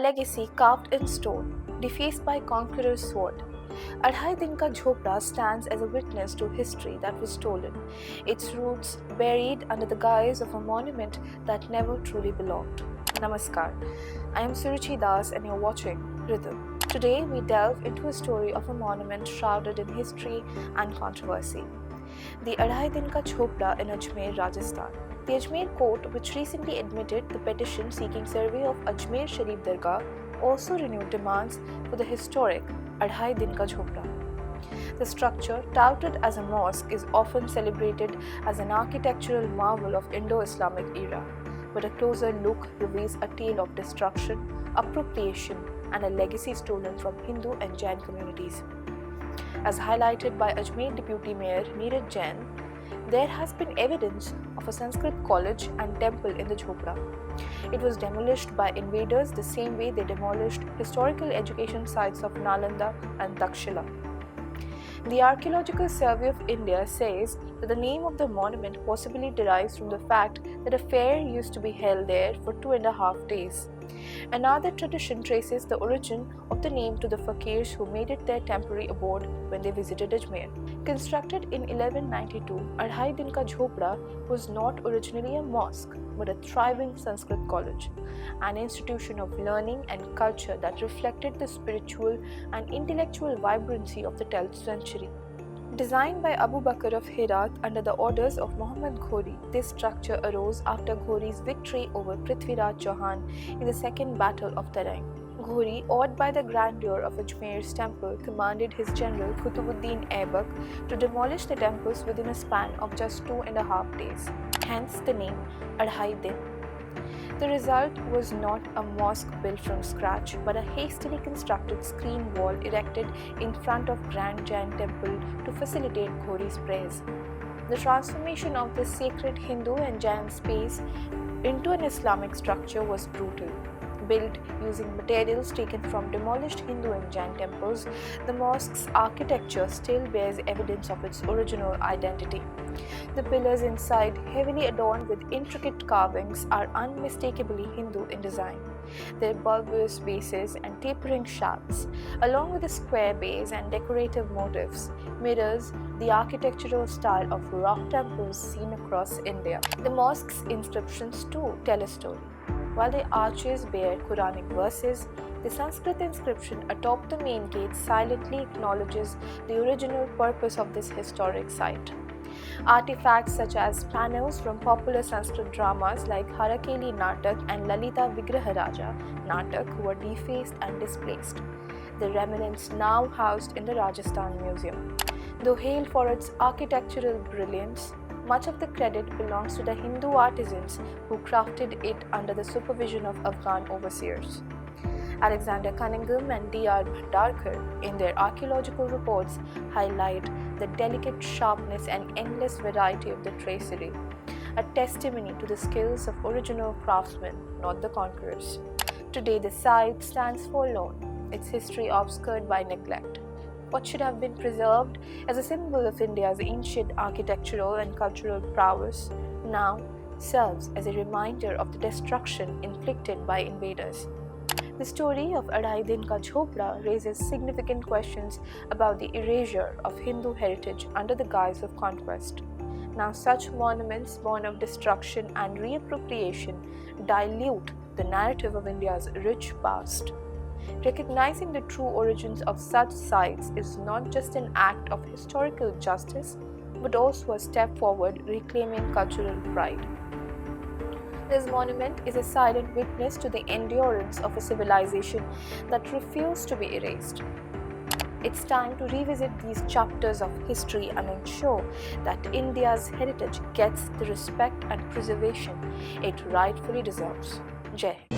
legacy carved in stone, defaced by Conqueror's sword. Adhai Din ka Jhonpra stands as a witness to history that was stolen, its roots buried under the guise of a monument that never truly belonged. Namaskar, I am Suruchi Das and you're watching Ritam. Today we delve into a story of a monument shrouded in history and controversy. The Adhai Din ka Jhonpra in Ajmer, Rajasthan. The Ajmer court, which recently admitted the petition seeking survey of Ajmer Sharif Dargah, also renewed demands for the historic Adhai Din ka Jhonpra. The structure, touted as a mosque, is often celebrated as an architectural marvel of Indo-Islamic era, but a closer look reveals a tale of destruction, appropriation, and a legacy stolen from Hindu and Jain communities. As highlighted by Ajmer Deputy Mayor Neeraj Jain, there has been evidence of a Sanskrit college and temple in the Jhonpra. It was demolished by invaders the same way they demolished historical education sites of Nalanda and Takshila. The Archaeological Survey of India says that the name of the monument possibly derives from the fact that a fair used to be held there for 2.5 days. Another tradition traces the origin of the name to the fakirs who made it their temporary abode when they visited Ajmer. Constructed in 1192, Adhai Din ka Jhonpra was not originally a mosque but a thriving Sanskrit college, an institution of learning and culture that reflected the spiritual and intellectual vibrancy of the 10th century. Designed by Abu Bakr of Herat under the orders of Muhammad Ghori, this structure arose after Ghori's victory over Prithviraj Chauhan in the Second Battle of Tarain. Ghori, awed by the grandeur of Ajmer's temple, commanded his general Qutubuddin Aibak to demolish the temples within a span of just 2.5 days, hence the name Adhai Din. The result was not a mosque built from scratch, but a hastily constructed screen wall erected in front of Grand Jain temple to facilitate Ghori's prayers. The transformation of this sacred Hindu and Jain space into an Islamic structure was brutal. Built using materials taken from demolished Hindu and Jain temples, the mosque's architecture still bears evidence of its original identity. The pillars inside, heavily adorned with intricate carvings, are unmistakably Hindu in design. Their bulbous bases and tapering shafts, along with the square base and decorative motifs, mirrors the architectural style of rock temples seen across India. The mosque's inscriptions too tell a story. While the arches bear Quranic verses, the Sanskrit inscription atop the main gate silently acknowledges the original purpose of this historic site. Artifacts such as panels from popular Sanskrit dramas like Harakeli Natak and Lalita Vigraharaja Natak were defaced and displaced, the remnants now housed in the Rajasthan Museum. Though hailed for its architectural brilliance, much of the credit belongs to the Hindu artisans who crafted it under the supervision of Afghan overseers. Alexander Cunningham and D.R. Bhandarkar, in their archaeological reports, highlight the delicate sharpness and endless variety of the tracery, a testimony to the skills of original craftsmen, not the conquerors. Today, the site stands forlorn, its history obscured by neglect. What should have been preserved as a symbol of India's ancient architectural and cultural prowess now serves as a reminder of the destruction inflicted by invaders. The story of Adhai Din ka Jhonpra raises significant questions about the erasure of Hindu heritage under the guise of conquest. Now, such monuments born of destruction and reappropriation dilute the narrative of India's rich past. Recognizing the true origins of such sites is not just an act of historical justice, but also a step forward reclaiming cultural pride. This monument is a silent witness to the endurance of a civilization that refused to be erased. It's time to revisit these chapters of history and ensure that India's heritage gets the respect and preservation it rightfully deserves. Jai Hind.